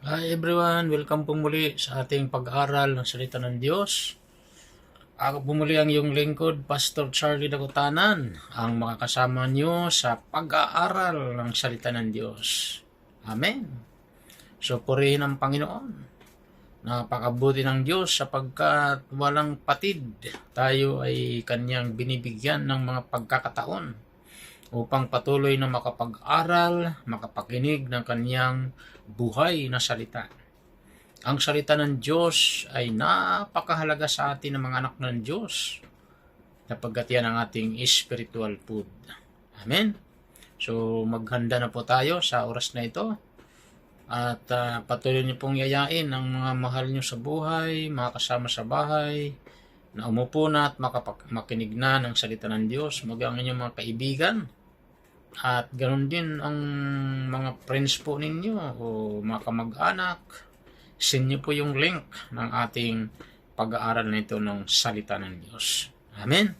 Hi everyone, welcome po muli sa ating pag-aaral ng Salita ng Diyos. Ako po muli ang iyong lingkod, Pastor Charlie Dagutanan, ang makakasama niyo sa pag-aaral ng Salita ng Diyos. Amen. So purihin ang Panginoon. Napakabuti ng Diyos sapagkat walang patid. Tayo ay Kanyang binibigyan ng mga pagkakataon upang patuloy na makapag-aral, makapakinig ng Kanyang buhay na salita. Ang salita ng Diyos ay napakahalaga sa atin ng mga anak ng Diyos, sapagkat yan ang ating spiritual food. Amen? So maghanda na po tayo sa oras na ito at patuloy niyo pong yayain ang mga mahal niyo sa buhay, mga kasama sa bahay, na umupo na at makinig na ng salita ng Diyos, maging ang inyong mga kaibigan. At ganoon din ang mga friends po ninyo o mga kamag-anak. Send nyo po yung link ng ating pag-aaral nito ng salita ng Diyos. Amen.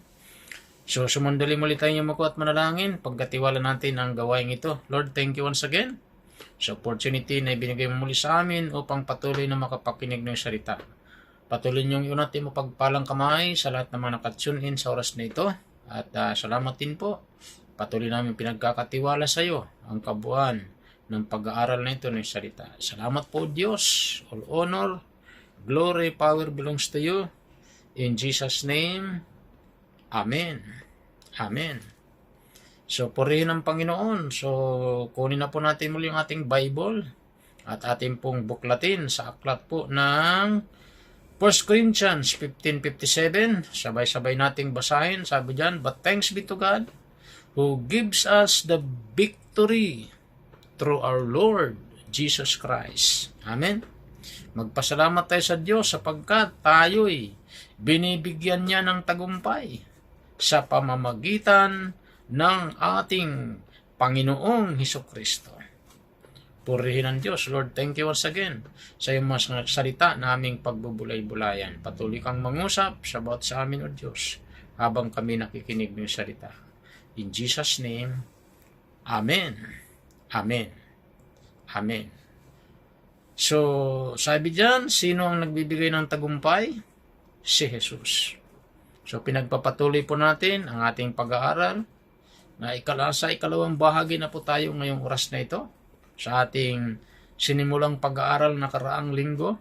So sumandali muli tayo yumako at manalangin. Pagkatiwala natin ang gawain ito. Lord, thank you once again sa opportunity na ibinigay mo muli sa amin upang patuloy na makapakinig ng salita. Patuloy niyong yun natin mapagpalang kamay sa lahat ng mga nakatune in sa oras na ito. At salamat din po. Patuloy namin pinagkakatiwala sa iyo ang kabuuan ng pag-aaral na ito ng salita. Salamat po Diyos. All honor, glory, power belongs to you. In Jesus' name, Amen. Amen. So, purihin ang Panginoon. So, kunin na po natin muli ang ating Bible at ating pong buklatin sa aklat po ng 1 Corinthians 15:57. Sabay-sabay nating basahin. Sabi dyan, but thanks be to God who gives us the victory through our Lord Jesus Christ. Amen. Magpasalamat tayo sa Diyos sapagkat tayo'y binibigyan niya ng tagumpay sa pamamagitan ng ating Panginoong Hesukristo. Purihin ang Diyos. Lord, thank you once again sa iyong mga salita na aming pagbubulay-bulayan. Patuloy kang mangusap sa bawat sa amin, O Diyos, habang kami nakikinig ng salita. In Jesus' name, Amen. Amen. Amen. So, sabi diyan, sino ang nagbibigay ng tagumpay? Si Jesus. So, pinagpapatuloy po natin ang ating pag-aaral na ikalawang bahagi na po tayo ngayong oras na ito sa ating sinimulang pag-aaral na karaang linggo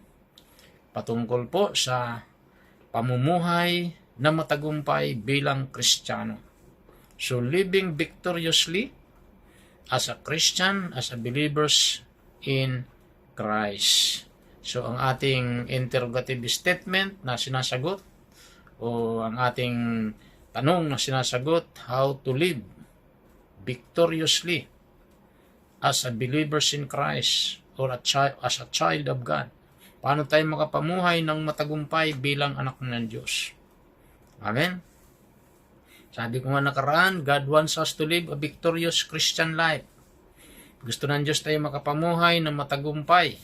patungkol po sa pamumuhay na matagumpay bilang Kristiyano. So, living victoriously as a Christian, as a believers in Christ. So, ang ating interrogative statement na sinasagot o ang ating tanong na sinasagot, how to live victoriously as a believers in Christ or as a child of God. Paano tayo makapamuhay ng matagumpay bilang anak ng Diyos? Amen? Sabi ko nga nakaraan, God wants us to live a victorious Christian life. Gusto ng Diyos tayo makapamuhay ng matagumpay.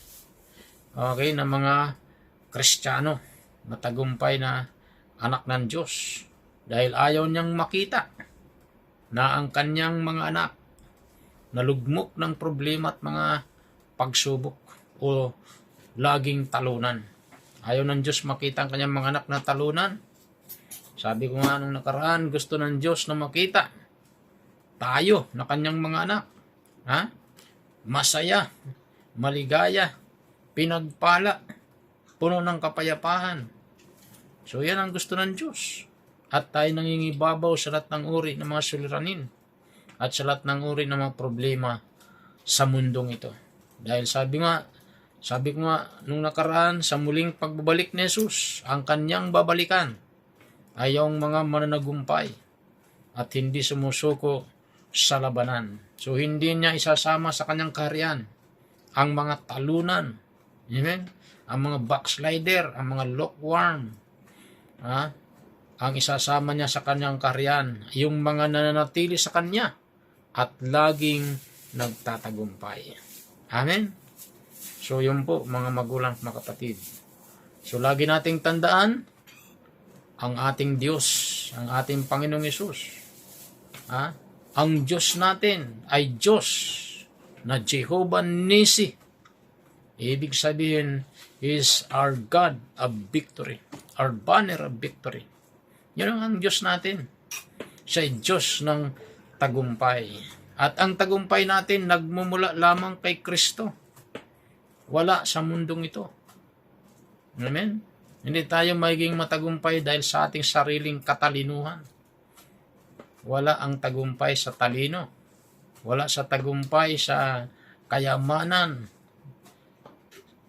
Okay, ng mga Kristiyano. Matagumpay na anak ng Diyos. Dahil ayaw niyang makita na ang kanyang mga anak nalugmok ng problema at mga pagsubok o laging talunan. Ayaw ng Diyos makita ang kanyang mga anak na talunan. Sabi ko nga nung nakaraan, gusto ng Diyos na makita tayo na kanyang mga anak. Masaya, maligaya, pinagpala, puno ng kapayapaan. So yan ang gusto ng Diyos. At tayo nangingibabaw sa lahat ng uri ng mga suliranin at sa lahat ng uri ng mga problema sa mundong ito. Dahil sabi ko nga nung nakaraan, sa muling pagbabalik ni Jesus, ang kanyang babalikan ay yung mga mananagumpay at hindi sumusuko sa labanan. So, hindi niya isasama sa kanyang kaharian ang mga talunan. Amen? Ang mga backslider, ang mga lukewarm. Ang isasama niya sa kanyang kaharian, yung mga nananatili sa kanya at laging nagtatagumpay. Amen? So, yun po, mga magulang, mga kapatid. So, lagi nating tandaan, ang ating Diyos, ang ating Panginoong Hesus. Ang Diyos natin ay Diyos na Jehovah Nisi. Ibig sabihin, is our God of victory. Our banner of victory. Yun ang Diyos natin. Siya ay Diyos ng tagumpay. At ang tagumpay natin nagmumula lamang kay Kristo. Wala sa mundong ito. Amen? Hindi tayo magiging matagumpay dahil sa ating sariling katalinuhan. Wala ang tagumpay sa talino. Wala sa tagumpay sa kayamanan.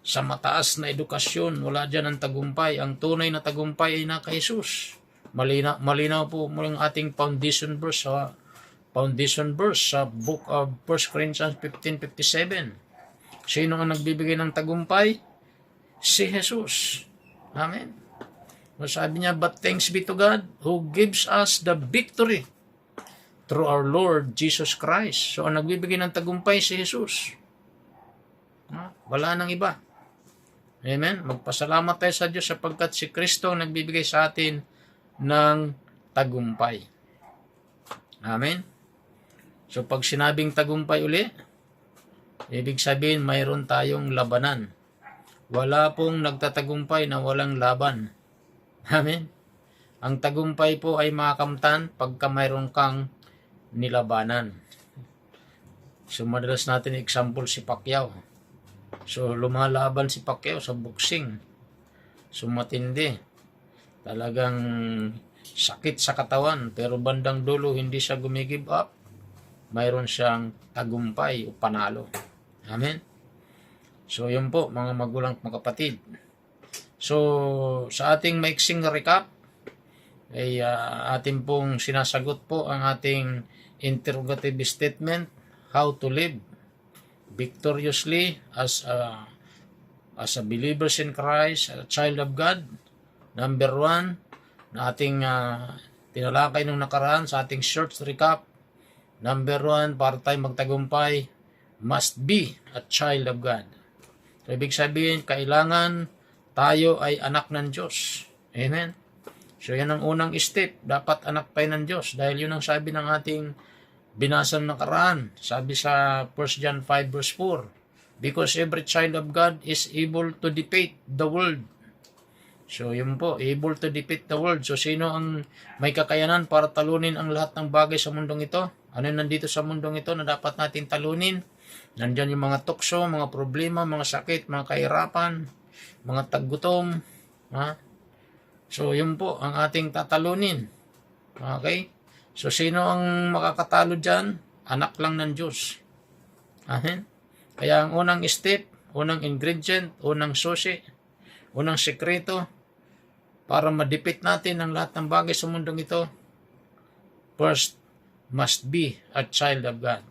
Sa mataas na edukasyon, wala dyan ang tagumpay. Ang tunay na tagumpay ay naka Jesus. Malinaw po ang ating foundation verse sa book of 1 Corinthians 15:57. Sino ang nagbibigay ng tagumpay? Si Jesus. Amen. Sabi niya, but thanks be to God who gives us the victory through our Lord Jesus Christ. So ang nagbibigay ng tagumpay si Jesus. Wala nang iba. Amen. Magpasalamat tayo sa Diyos sapagkat si Kristo ang nagbibigay sa atin ng tagumpay. Amen. So pag sinabing tagumpay uli, ibig sabihin mayroon tayong labanan. Wala pong nagtatagumpay na walang laban. Amen. Ang tagumpay po ay makakamtan pagka mayroon kang nilabanan. So madalas natin example si Pacquiao. So lumalaban si Pacquiao sa boxing. So matindi. Talagang sakit sa katawan pero bandang dulo hindi siya gumigive up. Mayroon siyang tagumpay o panalo. Amen. So yun po mga magulang, mga kapatid. So sa ating maiksing recap ay ating pong sinasagot po ang ating interrogative statement, how to live victoriously as a believers in Christ, a child of God. Number 1 na ating tinalakay nung nakaraan sa ating short recap. Number 1, para tayo magtagumpay, must be a child of God. So, ibig sabihin, kailangan tayo ay anak ng Diyos. Amen? So, yan ang unang step. Dapat anak tayo ng Diyos. Dahil yun ang sabi ng ating binasang nakaraan. Sabi sa 1 John 5 verse 4, because every child of God is able to defeat the world. So, yun po, able to defeat the world. So, sino ang may kakayanan para talunin ang lahat ng bagay sa mundong ito? Ano yung nandito sa mundong ito na dapat natin talunin? Nandyan yung mga tukso, mga problema, mga sakit, mga kahirapan, mga taggutom. So, yun po ang ating tatalunin. Okay? So, sino ang makakatalo dyan? Anak lang ng Diyos. Amen? Kaya ang unang step, unang ingredient, unang susi, unang sekreto, para ma-defeat natin ang lahat ng bagay sa mundong ito, first, must be a child of God.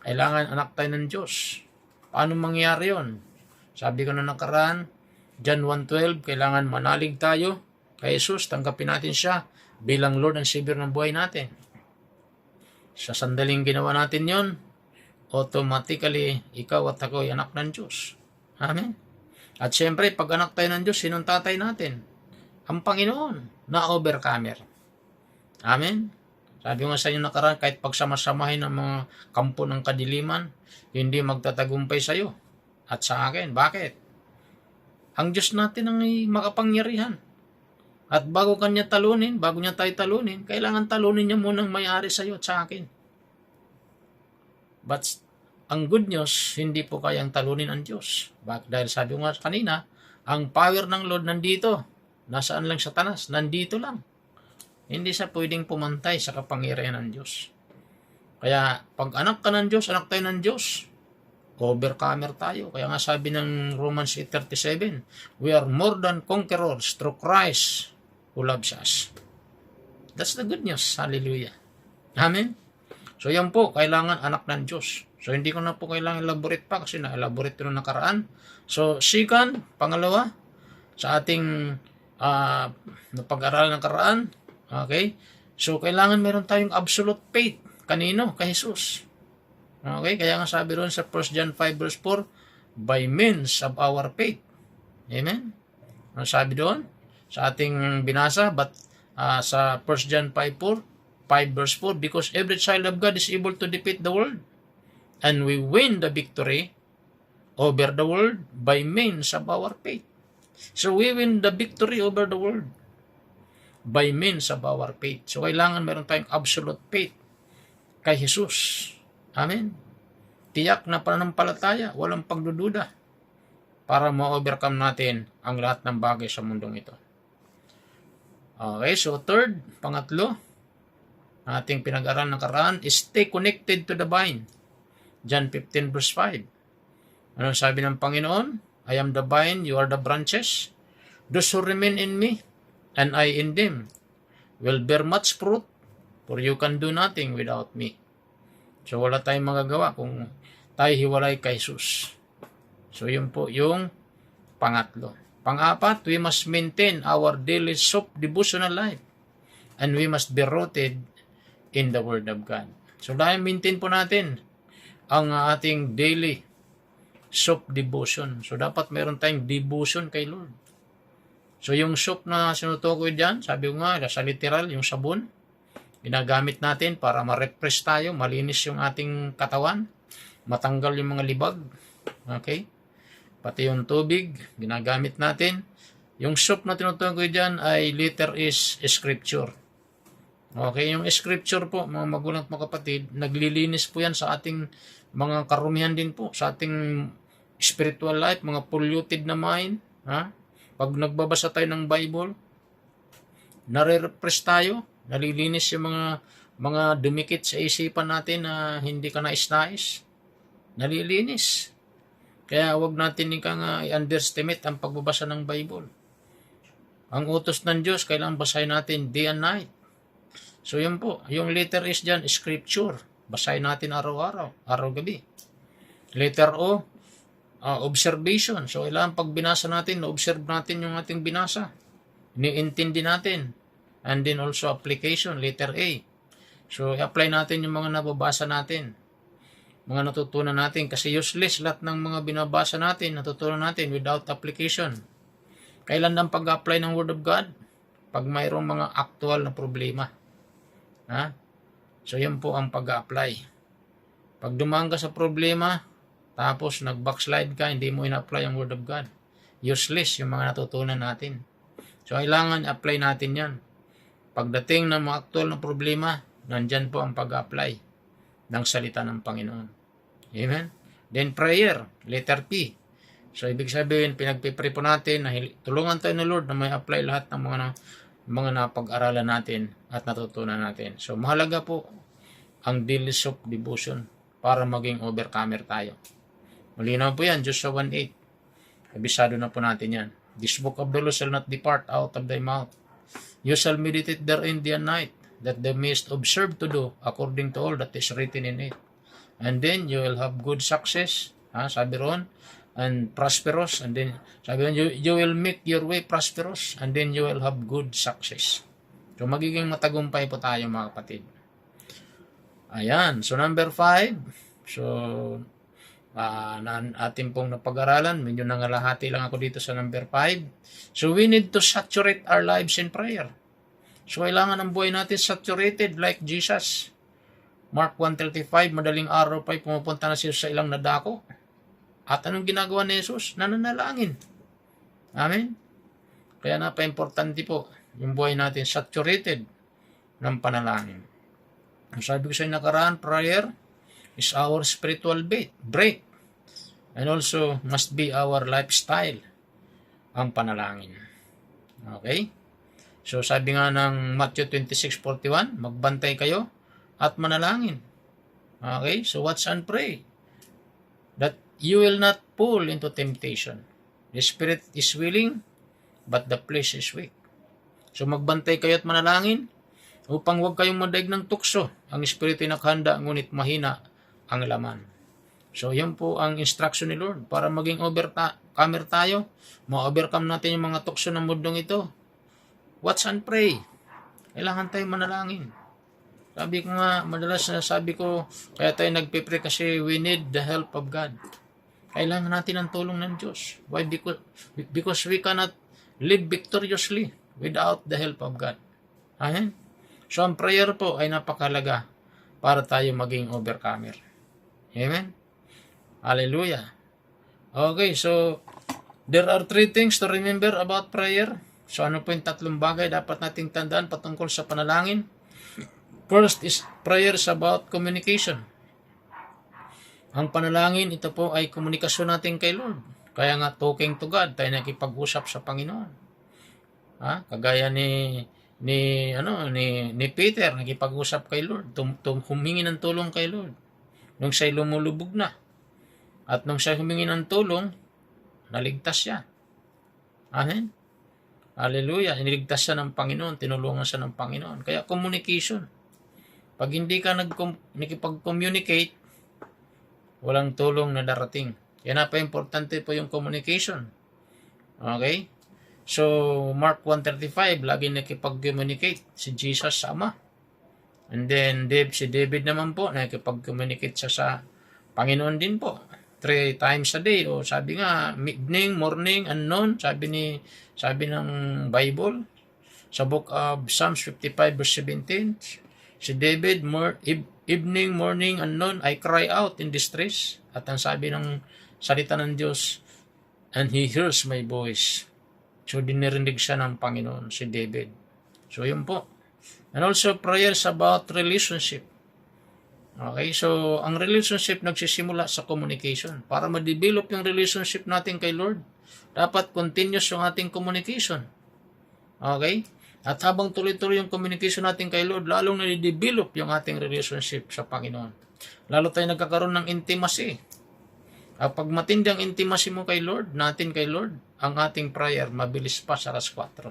Kailangan anak tayo ng Diyos. Paano mangyari yun? Sabi ko na nakaraan, John 1:12, kailangan manalig tayo kay Jesus, tanggapin natin siya bilang Lord and Savior ng buhay natin. Sa sandaling ginawa natin yon, automatically, ikaw at ako ay anak ng Diyos. Amen? At syempre, pag anak tayo ng Diyos, sinong tatay natin? Ang Panginoon na overcomer. Amen? Sabi nga sa inyo nakaraan, kahit pagsamasamahin ng mga kampo ng kadiliman, hindi magtatagumpay sa iyo at sa akin. Bakit? Ang Diyos natin ang makapangyarihan. At bago kanya talunin, bago niya tayo talunin, kailangan talunin niya munang may-ari sa iyo at sa akin. But ang good news, hindi po kayang talunin ang Diyos. Dahil sabi nga kanina, ang power ng Lord nandito. Nasaan lang Satanas? Nandito lang. Hindi siya pwedeng pumantay sa kapangyarihan ng Diyos. Kaya, pag anak ka ng Diyos, anak tayo ng Diyos, overcomer tayo. Kaya nga sabi ng Romans 8:37, we are more than conquerors through Christ who loves us. That's the good news. Hallelujah. Amen? So, yan po, kailangan anak ng Diyos. So, hindi ko na po kailangan elaborate pa kasi na-elaborate nung nakaraan. So, second, pangalawa, sa ating napag-aralan ng nakaraan, okay? So, kailangan meron tayong absolute faith. Kanino? Kay Jesus. Okay? Kaya nga sabi ron sa 1 John 5 verse 4, by means of our faith. Amen? Ano sabi doon? Sa ating binasa, but sa 1 John 5 verse 4, because every child of God is able to defeat the world, and we win the victory over the world by means of our faith. So we win the victory over the world by means of our faith. So kailangan meron tayong absolute faith kay Jesus. Amen. Tiyak na pananampalataya, walang pagdududa para ma-overcome natin ang lahat ng bagay sa mundong ito. Okay, so third, pangatlo, ating pinag-aral ng nakaraan is stay connected to the vine. John 15 verse 5. Ano sabi ng Panginoon? I am the vine, you are the branches. Those who remain in me, and I in them, will bear much fruit, for you can do nothing without me. So wala tayong magagawa kung tayo hiwalay kay Jesus. So yun po yung pangatlo. Pang-apat, we must maintain our daily devotional life, and we must be rooted in the Word of God. So dahil maintain po natin ang ating daily devotion. So dapat meron tayong devotion kay Lord. So yung soap na sinutukoy dyan, sabi ko nga, sa literal, yung sabon, ginagamit natin para ma-refresh tayo, malinis yung ating katawan, matanggal yung mga libag. Okay? Pati yung tubig, ginagamit natin. Yung soap na tinutukoy dyan ay letter is scripture. Okay, yung scripture po, mga magulang at mga kapatid, naglilinis po yan sa ating mga karumihan din po, sa ating spiritual life, mga polluted na mind. Ha? Pag nagbabasa tayo ng Bible, nare-refresh tayo, nalilinis yung mga dumikit sa isipan natin na hindi ka nais-nais. Nalilinis. Kaya wag natin i-underestimate ang pagbabasa ng Bible. Ang utos ng Diyos, kailangan basahin natin day and night. So yun po, yung letter is dyan, scripture. Basahin natin araw-araw, araw-gabi. Letter O, observation. So kailangan pag binasa natin, na-observe natin yung ating binasa. Ni-intindi natin. And then also application, letter A. So i-apply natin yung mga nababasa natin. Mga natutunan natin kasi useless lahat ng mga binabasa natin, natutunan natin without application. Kailan ang pag-apply ng Word of God? Pag mayroong mga actual na problema. Ha? So yan po ang pag-apply. Pag dumaan ka sa problema, tapos nag-backslide ka, hindi mo in-apply ang Word of God. Useless yung mga natutunan natin. So kailangan apply natin yan. Pagdating ng mga actual na problema, nandyan po ang pag-apply ng salita ng Panginoon. Amen? Then prayer, letter P. So ibig sabihin, pinagpipray po natin na tulungan tayo ng Lord na may apply lahat ng mga napag-aralan natin at natutunan natin. So mahalaga po ang daily devotion para maging overcomer tayo. Malinaw po yan, Joshua 1:8. Abisado na po natin yan. This book of the law shall not depart out of thy mouth. You shall meditate therein day and night, that thou mayest observe to do according to all that is written in it. And then you will have good success. Sabi ron, and prosperous. And then, sabi ron, you will make your way prosperous. And then you will have good success. So, magiging matagumpay po tayo mga kapatid. Ayan. So, number 5. So, ating pong napag-aralan. Medyo nangalahati lang ako dito sa number 5. So, we need to saturate our lives in prayer. So, kailangan ang buhay natin saturated like Jesus. Mark 1:35, madaling araw pa pumupunta na siya sa ilang nadako. At anong ginagawa ni Jesus? Nananalangin. Amen? Kaya napaka-importante po yung buhay natin saturated ng panalangin. Sabi ko sa nakaraan, prayer is our spiritual break. And also must be our lifestyle ang panalangin. Okay? So sabi nga ng Matthew 26:41, magbantay kayo at manalangin. Okay? So watch and pray that you will not fall into temptation. The spirit is willing, but the flesh is weak. So magbantay kayo at manalangin upang huwag kayong madaig ng tukso. Ang espiritu ay nakahanda, ngunit mahina ang laman. So yan po ang instruction ni Lord para maging overcomer tayo. Ma-overcome natin yung mga tukso ng mundong ito. Watch and pray. Kailangan tayo manalangin. Sabi ko nga, madalas sabi ko, kaya tayo nagpipray kasi we need the help of God. Kailangan natin ang tulong ng Diyos. Why? Because we cannot live victoriously without the help of God. Amen? So, ang prayer po ay napakalaga para tayo maging overcomer. Amen? Hallelujah. Okay, so there are three things to remember about prayer. So ano po yung tatlong bagay dapat nating tandaan patungkol sa panalangin? First is prayer is about communication. Ang panalangin, ito po ay komunikasyon natin kay Lord. Kaya nga talking to God, tayo nakipag-usap sa Panginoon. Kagaya ni Peter, nakipag-usap kay Lord, humingi ng tulong kay Lord. Nung siya'y lumulubog na. At nung siya humingi ng tulong, naligtas siya. Amen? Hallelujah. Iniligtas siya ng Panginoon. Tinulungan siya ng Panginoon. Kaya communication. Pag hindi ka nakipag-communicate, walang tulong na darating. Kaya napaka-importante po yung communication. Okay? So, Mark 1:35, lagi nakipag-communicate si Jesus sa Ama. And then, si David naman po, nakipag-communicate siya sa Panginoon din po. 3 times a day, o sabi nga, evening, morning, and noon, sabi ng Bible, sa book of Psalms 55 verse 17, si David, evening, morning, and noon, I cry out in distress. At ang sabi ng salita ng Diyos, and He hears my voice. So, dinirinig siya ng Panginoon, si David. So, yun po. And also, prayers about relationship. Okay, so ang relationship nagsisimula sa communication. Para ma-develop yung relationship natin kay Lord, dapat continuous yung ating communication. Okay? At habang tuloy-tuloy yung communication natin kay Lord, lalong na-develop yung ating relationship sa Panginoon. Lalo tayo nagkakaroon ng intimacy. Pag matindi ang intimacy mo kay Lord, natin kay Lord, ang ating prayer mabilis pa sa alas 4.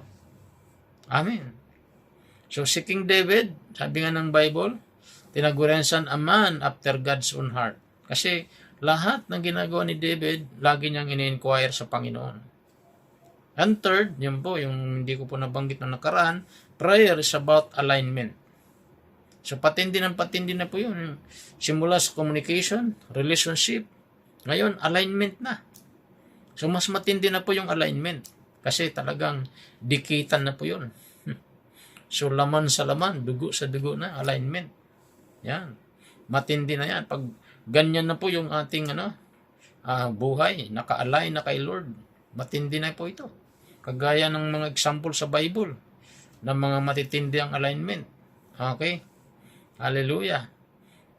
Amen. So seeking David, sabi nga ng Bible, tinagurian a man after God's own heart. Kasi lahat ng ginagawa ni David, lagi niyang ini-inquire sa Panginoon. And third, yun po, yung hindi ko po nabanggit na nakaraan, prayer is about alignment. So patindi na po yun. Simula sa communication, relationship, ngayon alignment na. So mas matindi na po yung alignment. Kasi talagang dikitan na po yun. So laman sa laman, dugo sa dugo na, alignment. Yan. Matindi na yan. Pag ganyan na po yung ating buhay, naka-align na kay Lord, matindi na po ito. Kagaya ng mga example sa Bible ng mga matitindi ang alignment. Okay? Hallelujah.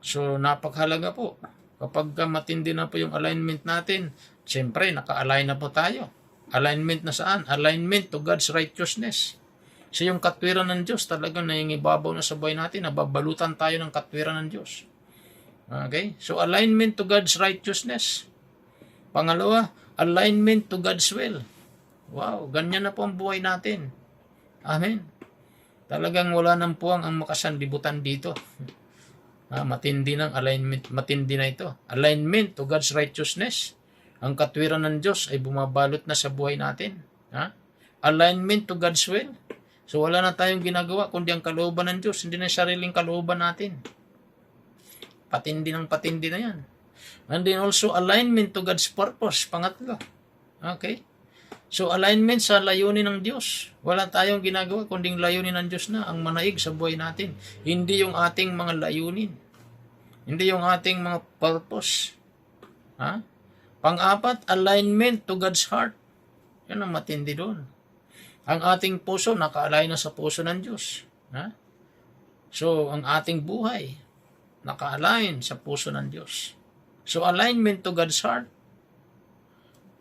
So, napakahalaga po. Kapag matindi na po yung alignment natin, siyempre, naka-align na po tayo. Alignment na saan? Alignment to God's righteousness. So yung katwiran ng Diyos talagang nangingibabaw na sa buhay natin, nababalutan tayo ng katwiran ng Diyos. Okay? So alignment to God's righteousness. Pangalawa, alignment to God's will. Wow, ganyan na po ang buhay natin. Amen. Talagang wala nang puwang ang makasanlibutan dito. Matindi ng alignment, matindi na ito. Alignment to God's righteousness. Ang katwiran ng Diyos ay bumabalot na sa buhay natin. Alignment to God's will. So wala na tayong ginagawa kundi ang kalooban ng Diyos, hindi na sariling kalooban natin. Patindi na yan. And then also alignment to God's purpose, pangatlo. Okay? So alignment sa layunin ng Diyos. Wala tayong ginagawa kundi ang layunin ng Diyos na ang manaig sa buhay natin. Hindi yung ating mga layunin. Hindi yung ating mga purpose. Pang-apat, alignment to God's heart. Yan ang matindi doon. Ang ating puso, naka-align na sa puso ng Diyos. So, ang ating buhay, naka-align sa puso ng Diyos. So, alignment to God's heart.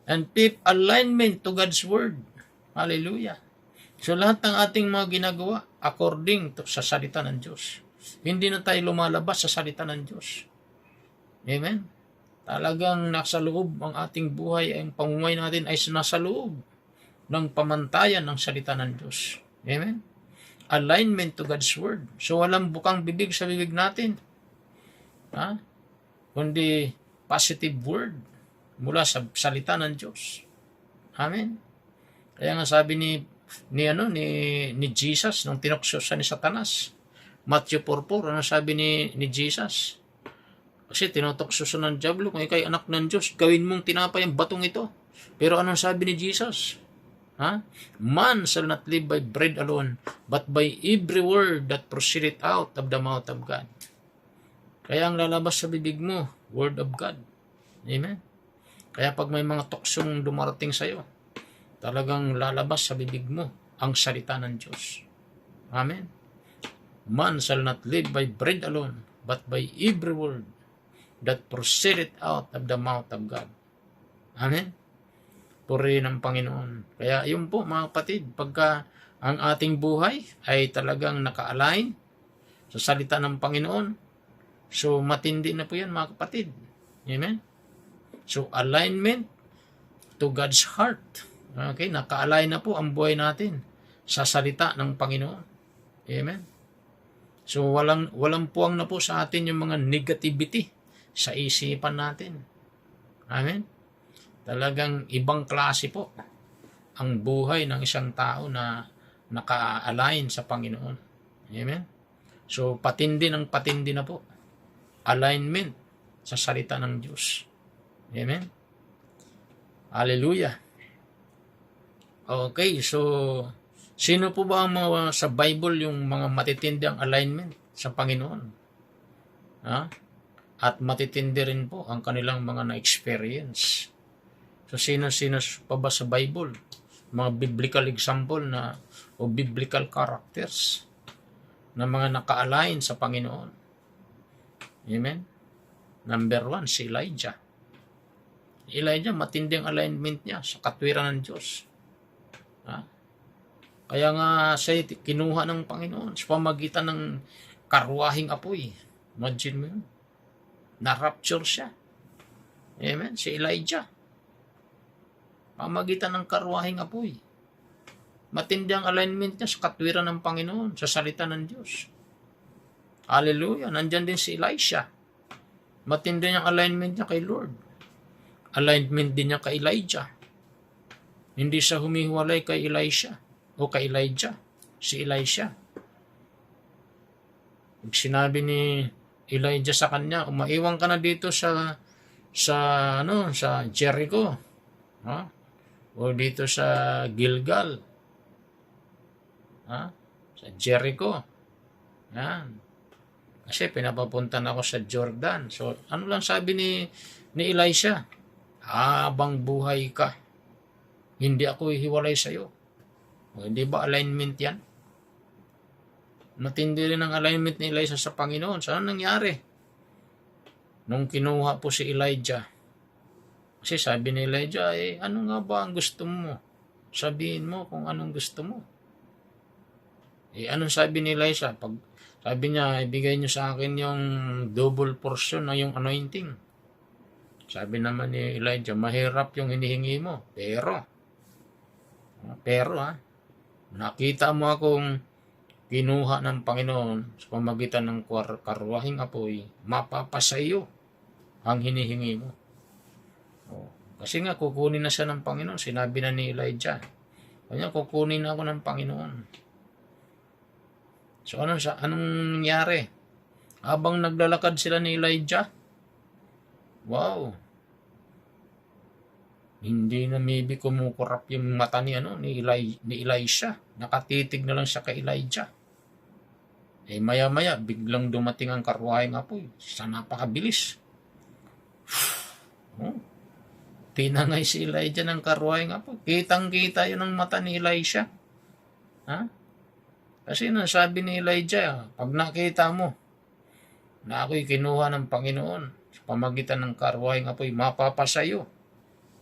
And fifth, alignment to God's word. Hallelujah. So, lahat ng ating mga ginagawa, according to sa salita ng Diyos. Hindi na tayo lumalabas sa salita ng Diyos. Amen? Talagang nasa loob ang ating buhay, ang pamumuhay natin ay nasa loob ng pamantayan ng salita ng Diyos. Amen? Alignment to God's word. So, walang bukang bibig sa bibig natin. Kundi positive word mula sa salita ng Diyos. Amen? Kaya nga sabi ni Jesus nung tinuksosan ni Satanas, Matthew 4:4, ano sabi ni Jesus? Kasi tinutoksosan ng diablo, kung ikay anak ng Diyos, gawin mong tinapay ang batong ito. Pero anong sabi ni Jesus? Man shall not live by bread alone, but by every word that proceedeth out of the mouth of God. Kaya ang lalabas sa bibig mo, word of God. Amen? Kaya pag may mga tuksong dumarating sa'yo, talagang lalabas sa bibig mo ang salita ng Diyos. Amen. Man shall not live by bread alone, but by every word that proceedeth out of the mouth of God. Amen. Purihin ang Panginoon. Kaya yun po mga kapatid, pagka ang ating buhay ay talagang naka-align sa salita ng Panginoon, so matindi na po yan mga kapatid. Amen. So alignment to God's heart. Okay, naka-align na po ang buhay natin sa salita ng Panginoon. Amen. So walang puwang na po sa atin yung mga negativity sa isipan natin. Amen. Talagang ibang klase po ang buhay ng isang tao na naka-align sa Panginoon. Amen. So patindi na po. Alignment sa salita ng Diyos. Amen. Hallelujah. Okay, so sino po ba ang mga sa Bible yung mga matitindi ang alignment sa Panginoon? Ha? At matitindi rin po ang kanilang mga na-experience. So sino-sino pa ba sa Bible? Mga biblical example na o biblical characters na mga naka-align sa Panginoon. Amen? Number 1, si Elijah. Elijah, matindi ang alignment niya sa katwiran ng Diyos. Ha? Kaya nga siya kinuha ng Panginoon sa pamagitan ng karwahing apoy. Imagine mo yun. Na-rapture siya. Amen? Si Elijah. Pamagitan ng karwahing apoy. Matindi ang alignment niya sa katwiran ng Panginoon, sa salita ng Diyos. Hallelujah. Nandyan din si Elisha. Matindi ang alignment niya kay Lord. Alignment din niya kay Elijah. Hindi siya humihiwalay kay Elisha o kay Elijah. Si Elisha. Pag sinabi ni Elijah sa kanya, umaiwan ka na dito sa Jericho. Ha? O dito sa Gilgal. Ha? Sa Jericho. Yan. Kasi pinapapuntan ako sa Jordan. So, ano lang sabi ni Elisha? Habang buhay ka, hindi ako hiwalay sa'yo. O, hindi ba alignment yan? Matindi rin ang alignment ni Elisha sa Panginoon. Saan nangyari? Nung kinuha po si Elijah. Kasi sabi ni Elijah, ano nga ba ang gusto mo? Sabihin mo kung anong gusto mo. Anong sabi ni Elisha? Sabi niya, ibigay niyo sa akin yung double portion na yung anointing. Sabi naman ni Elijah, mahirap yung hinihingi mo. Pero nakita mo akong kinuha ng Panginoon sa pamagitan ng karwahing apoy, mapapasa iyo ang hinihingi mo. Kasi nga, kukunin na siya ng Panginoon. Sinabi na ni Elijah, kanya kukunin na ako ng Panginoon. So anong nangyari? Habang naglalakad sila ni Elijah, wow, hindi na maybe kumukurap yung mata ni Elisha. Nakatitig na lang siya kay Elijah. Maya-maya, biglang dumating ang karwaheng apoy. Sa napakabilis. Tinangay si Elijah ng karwaheng apoy. Kitang-kita yun ang mata ni Elisha. Ha? Kasi sabi ni Elijah, pag nakita mo na ako'y kinuha ng Panginoon sa pamagitan ng karwaheng apoy, mapapasayo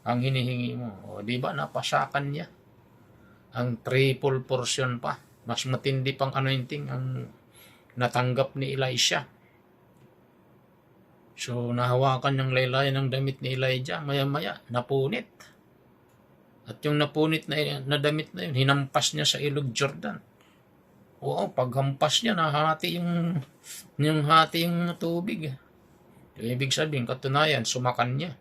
ang hinihingi mo. O, di ba? Napasakan niya. Ang triple portion pa. Mas matindi pang anointing ang natanggap ni Elisha. So, nahawakan yung laylayan ng damit ni Elijah. Maya-maya, napunit. At yung napunit na damit na yun, hinampas niya sa ilog Jordan. Oo, paghampas niya, nahati yung tubig. Ibig sabihin, katunayan, sumakan niya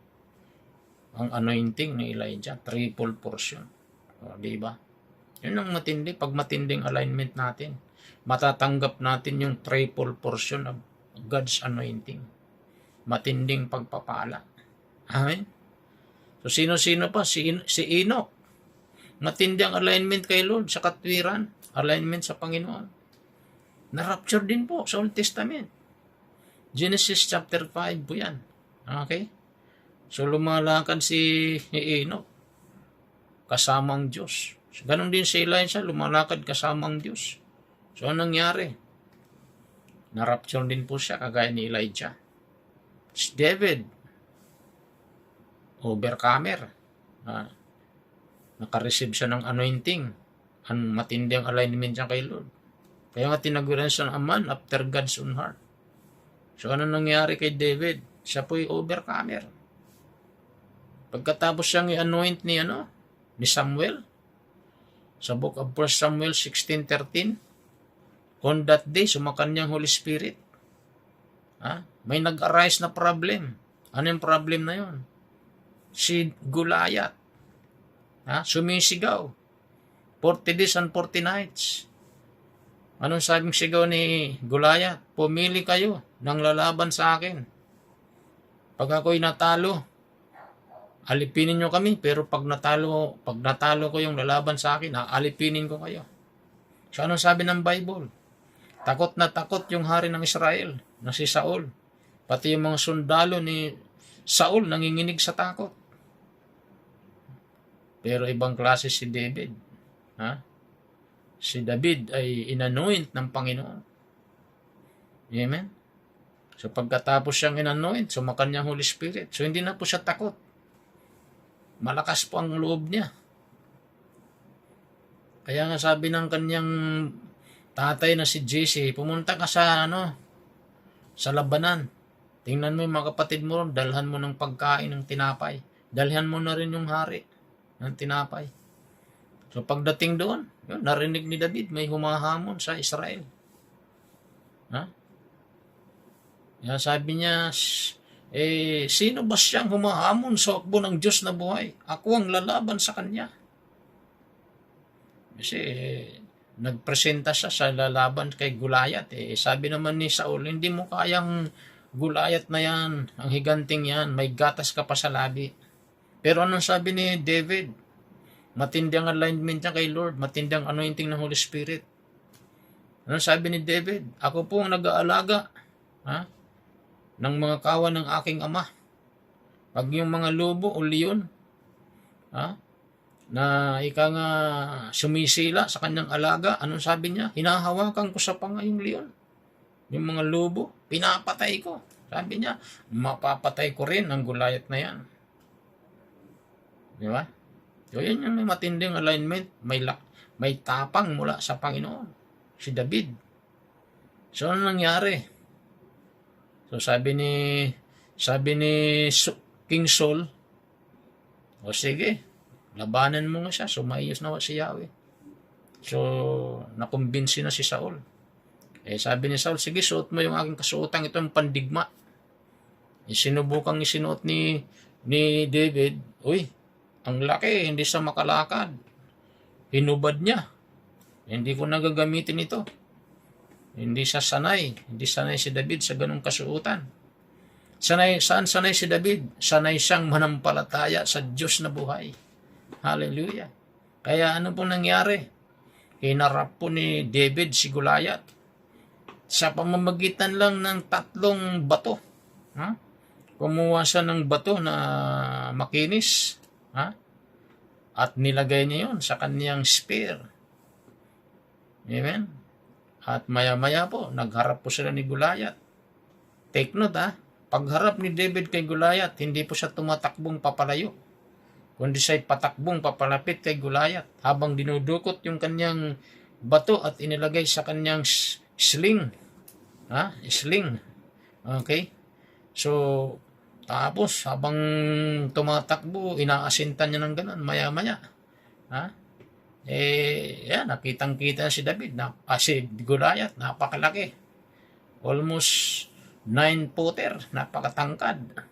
ang anointing ni Elijah, triple portion. O, di ba? Yun ang matindi. Pag matinding alignment natin, matatanggap natin yung triple portion of God's anointing. Matinding pagpapala. Amen? So, sino-sino pa? Si Enoch. Matindi ang alignment kay Lord sa katwiran. Alignment sa Panginoon. Na-rapture din po sa Old Testament. Genesis chapter 5 po yan. Okay? So lumalakad si Enoch kasama ang Diyos. So, ganon din si Elijah, lumalakad kasama ang Diyos. So anong nangyari? Na-rapture din po siya kagaya ni Elijah. Si David, overcomer. Nakareceive siya ng anointing. Ang matinding alignment niya kay Lord. Kaya nga tinaguran siya ng a man after God's own heart. So ano nangyari kay David? Siya po'y overcomer. Pagkatapos siyang i-anoint ni Samuel, sa book of 1 Samuel 16:13, on that day, sumakan niyang Holy Spirit. May nag-arise na problem. Ano yung problem na yun? Si Goliath. Sumisigaw. 40 days and 40 nights. Anong sabing sigaw ni Goliath? Pumili kayo ng lalaban sa akin. Pag ako'y natalo, alipinin nyo kami, pero pag natalo ko yung lalaban sa akin, alipinin ko kayo. So anong sabi ng Bible? Takot na takot yung hari ng Israel na si Saul. Pati yung mga sundalo ni Saul nanginginig sa takot. Pero ibang klase si David. Si David ay inanoint ng Panginoon. Amen? So pagkatapos siyang inanoint, sumakan niya Holy Spirit. So hindi na po siya takot. Malakas po ang loob niya. Kaya nga sabi ng kanyang tatay na si Jesse, pumunta ka sa labanan. Tingnan mo yung mga kapatid mo ron, dalhan mo ng pagkain ng tinapay. Dalhan mo na rin yung hari ng tinapay. So pagdating doon, narinig ni David, may humahamon sa Israel. Kaya sabi niya, sino ba siyang humahamon sa hukbo ng Diyos na buhay? Ako ang lalaban sa kanya. Kasi nagpresenta siya sa lalaban kay Goliath. Sabi naman ni Saul, hindi mo kayang Goliath na yan, ang higanting yan, may gatas ka pa sa labi. Pero anong sabi ni David? Matindang alignment niya kay Lord, matindang anointing ng Holy Spirit. Anong sabi ni David? Ako po ang nag-aalaga ng mga kawan ng aking ama. Pag yung mga lobo o leon, na ika nga sumisila sa kanyang alaga, anong sabi niya? Hinahawakan ko sa panga yung leon. Yung mga lobo, pinapatay ko. Sabi niya, mapapatay ko rin ang Goliath na yan. Di ba? So yan yung matinding alignment, may tapang mula sa Panginoon. Si David. So ano nangyari? So sabi ni King Saul, o sige, labanan mo nga siya, sumayos na si Yahweh. So nakumbinsi na si Saul. Sabi ni Saul, sige, suot mo yung aking kasuotang, ito yung pandigma. Sinubukang isinuot ni David, ang laki, hindi siya makalakad. Hinubad niya. Hindi ko nagagamitin ito. Hindi siya sanay. Hindi sanay si David sa ganung kasuotan. Saan sanay si David? Sanay siyang manampalataya sa Diyos na buhay. Hallelujah. Kaya ano pong nangyari? Hinarap po ni David si Goliath sa pamamagitan lang ng 3 bato. Kumuha siya ng bato na makinis. At nilagay niya yun sa kanyang spear. Amen? At maya-maya po, nagharap po sila ni Goliath. Take note pagharap ni David kay Goliath, hindi po siya tumatakbong papalayo, kundi siya'y patakbong papalapit kay Goliath habang dinudukot yung kanyang bato at inilagay sa kanyang sling. Sling. Okay? So, tapos, habang tumatakbo, inaasintan niya ng ganun, maya-maya. Nakitang-kita si David, si Goliath, napakalaki. Almost 9-footer, napakatangkad.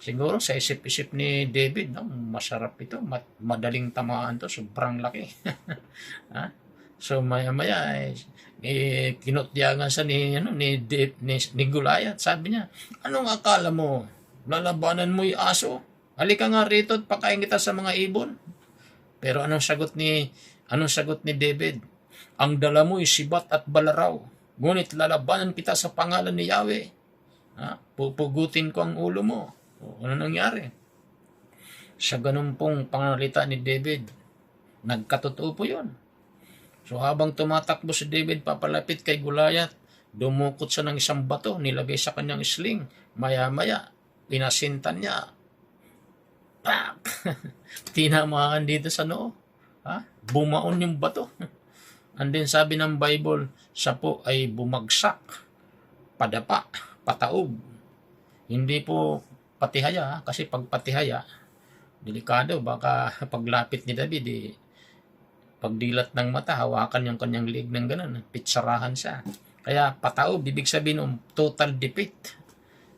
Siguro sa isip-isip ni David, masarap ito, madaling tamaan to, sobrang laki. So maya-maya, kinutyagan siya ni Goliath. Sabi niya, anong akala mo? Lalabanan mo yung aso? Halika nga rito at pakain kita sa mga ibon. Pero anong sagot ni David? Ang dala mo ay sibat at balaraw. Ngunit lalabanan kita sa pangalan ni Yahweh. Pupugutin ko ang ulo mo. Ano nangyari? Sa ganun pong pananalita ni David, nagkatotoo po yun. So habang tumatakbo si David papalapit kay Goliath, dumukot siya ng isang bato, nilagay sa kanyang sling. Maya-maya, pinasintan niya. Pak! Tinamaan dito sa noo. Bumaon yung bato. And then sabi ng Bible, siya po ay bumagsak, padapa, pataob. Hindi po patihaya, kasi pag patihaya, delikado, baka paglapit ni David, pagdilat ng mata, hawakan yung kanyang leg ng ganun, pitsarahan siya. Kaya pataob, ibig sabihin total defeat.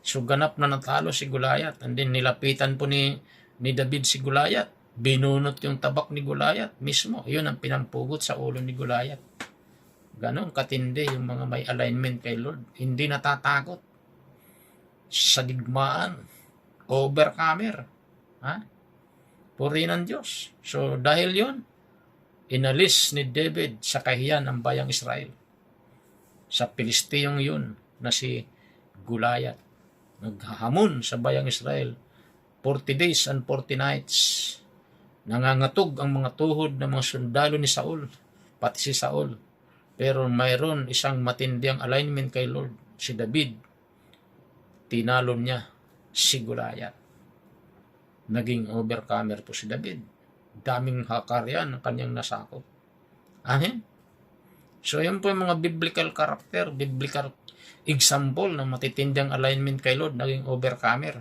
So ganap na natalo si Goliath, and then nilapitan po ni David si Goliath. Binunot yung tabak ni Goliath mismo. Yun ang pinampugot sa ulo ni Goliath. Ganon katindi yung mga may alignment kay Lord. Hindi natatakot sa digmaan. Overcomer. Purihin ng Diyos. So dahil yun, inalis ni David sa kahiyan ng bayang Israel. Sa Pilistiyong yun na si Goliath. Naghahamon sa bayang Israel 40 days and 40 nights. Nangangatog ang mga tuhod ng mga sundalo ni Saul, pati si Saul. Pero mayroon isang matinding alignment kay Lord, si David. Tinalo niya si Goliath. Naging overcomer po si David. Daming hakaryan ang kanyang nasakop. Amen? So yun po yung mga biblical character, biblical example na matitinding alignment kay Lord, naging overcomer.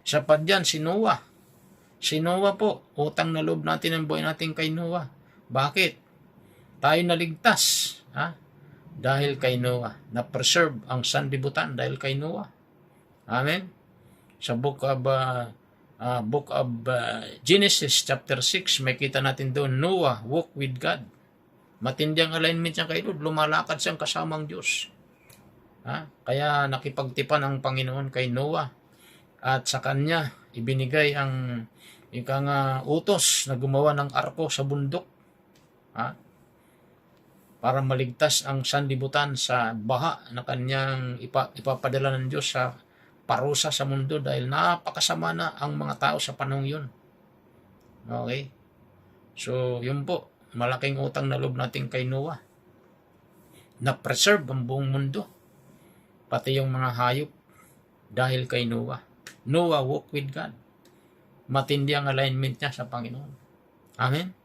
Isa pa dyan, si Noah. Si Noah po, utang na loob natin ang buhay natin kay Noah. Bakit? Tayo naligtas. Dahil kay Noah. Na-preserve ang sanlibutan dahil kay Noah. Amen? Sa book of Genesis chapter 6, may kita natin doon, Noah walk with God. Matindi ang alignment niya kay Lord. Lumalakad siyang kasamang Diyos. Kaya nakipagtipan ang Panginoon kay Noah. At sa kanya, ibinigay ang utos na gumawa ng arko sa bundok. Para maligtas ang sanlibutan sa baha na kanyang ipapadala ng Diyos sa parusa sa mundo dahil napakasama na ang mga tao sa panahon yun. Okay? So, yun po. Malaking utang na loob natin kay Noah. Na-preserve ang buong mundo. Pati yung mga hayop dahil kay Noah. Noah walk with God. Matindi ang alignment niya sa Panginoon. Amen?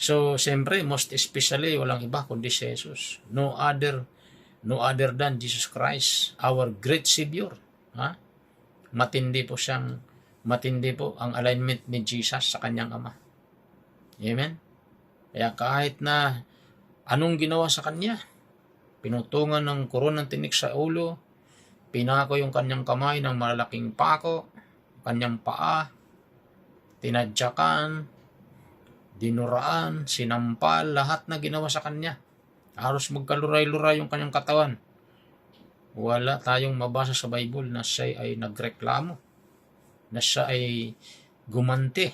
So, siyempre, most especially, walang iba kundi si Jesus. No other than Jesus Christ, our great Savior. Matindi po ang alignment ni Jesus sa kanyang Ama. Amen? Kaya kahit na anong ginawa sa kanya, pinutungan ng koronang tinik sa ulo, pinako yung kanyang kamay ng malalaking pako, kanyang paa, tinadyakan, dinuraan, sinampal, lahat na ginawa sa kanya. Halos magkaluray-luray yung kanyang katawan. Wala tayong mabasa sa Bible na siya ay nagreklamo, na siya ay gumanti.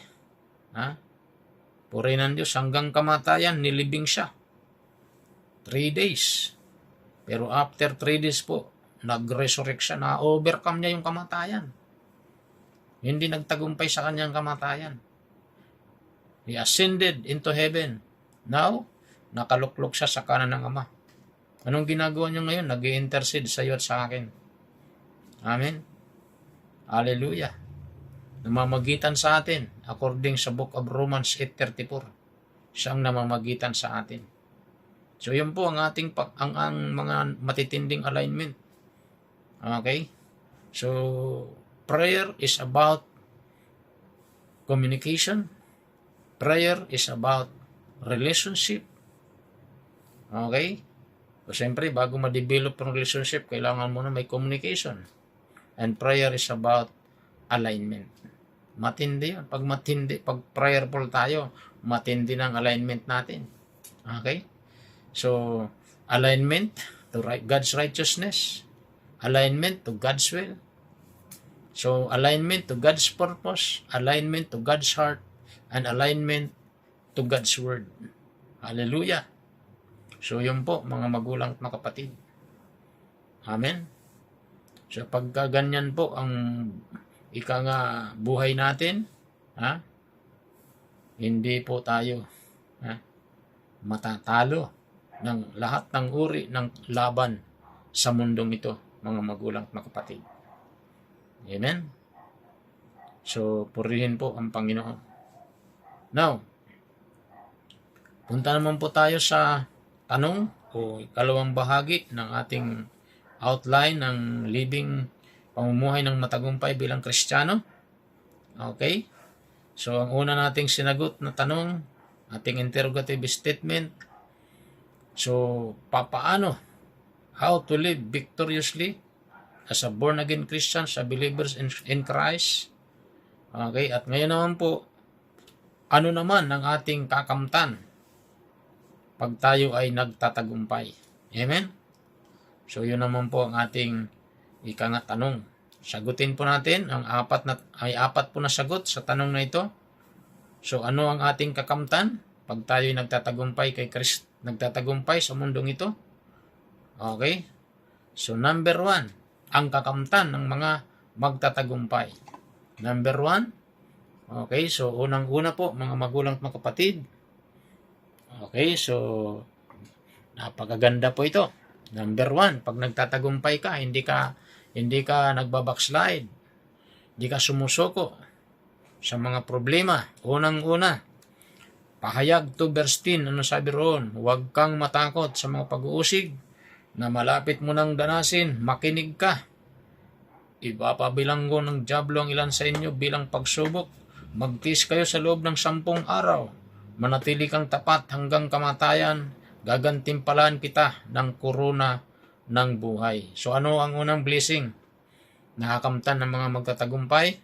Purihin ng Diyos, hanggang kamatayan, nilibing siya. 3 days. Pero after 3 days po, nag-resurrect siya, na-overcome niya yung kamatayan. Hindi nagtagumpay sa kanyang kamatayan. He ascended into heaven. Now, nakaluklok siya sa kanan ng Ama. Anong ginagawa niya ngayon? Nag-i-intercede sa iyo at sa akin. Amen? Hallelujah. Namamagitan sa atin, according sa book of Romans 8:34. Siyang namamagitan sa atin. So, yun po ang ating ang mga matitinding alignment. Okay? So, prayer is about communication. Prayer is about relationship. Okay? So, siyempre, bago ma-develop ang relationship, kailangan mo na may communication. And prayer is about alignment. Matindi yun. Pag prayerful tayo, matindi ng alignment natin. Okay? So, alignment to God's righteousness. Alignment to God's will. So, alignment to God's purpose, alignment to God's heart, and alignment to God's word. Hallelujah. So, yun po, mga magulang at mga kapatid. Amen. So, pagka ganyan po ang ika nga buhay natin, ha? Hindi po tayo, ha, matatalo ng lahat ng uri ng laban sa mundong ito, mga magulang at mga kapatid. Amen? So, purihin po ang Panginoon. Now, punta naman po tayo sa tanong o ikalawang bahagi ng ating outline ng pamumuhay ng matagumpay bilang Kristiyano. Okay? So, ang una nating sinagot na tanong, ating interrogative statement. So, papaano? How to live victoriously as a born-again Christian, sa believers in Christ. Okay? At ngayon naman po, ano naman ang ating kakamtan pag tayo ay nagtatagumpay? Amen? So, yun naman po ang ating tanong. Sagutin po natin ang apat po na sagot sa tanong na ito. So, ano ang ating kakamtan pag tayo ay nagtatagumpay kay Christ, nagtatagumpay sa mundong ito? Okay? So, number 1, ang kakamtan ng mga magtatagumpay. Number 1, okay, so unang-una po, mga magulang at mga kapatid. Okay, so napakaganda po ito. Number 1, pag nagtatagumpay ka, hindi ka nagbabackslide, hindi ka sumusuko sa mga problema. Unang-una, pahayag 2 verse 10, ano sabi roon? Huwag kang matakot sa mga pag-uusig na malapit mo nang danasin, makinig ka. Ipapabilanggo ng dyablo ang ilan sa inyo bilang pagsubok. Magtiis kayo sa loob ng 10 araw. Manatili kang tapat hanggang kamatayan. Gagantimpalaan kita ng korona ng buhay. So ano ang unang blessing? Nakakamtan ng mga magtatagumpay.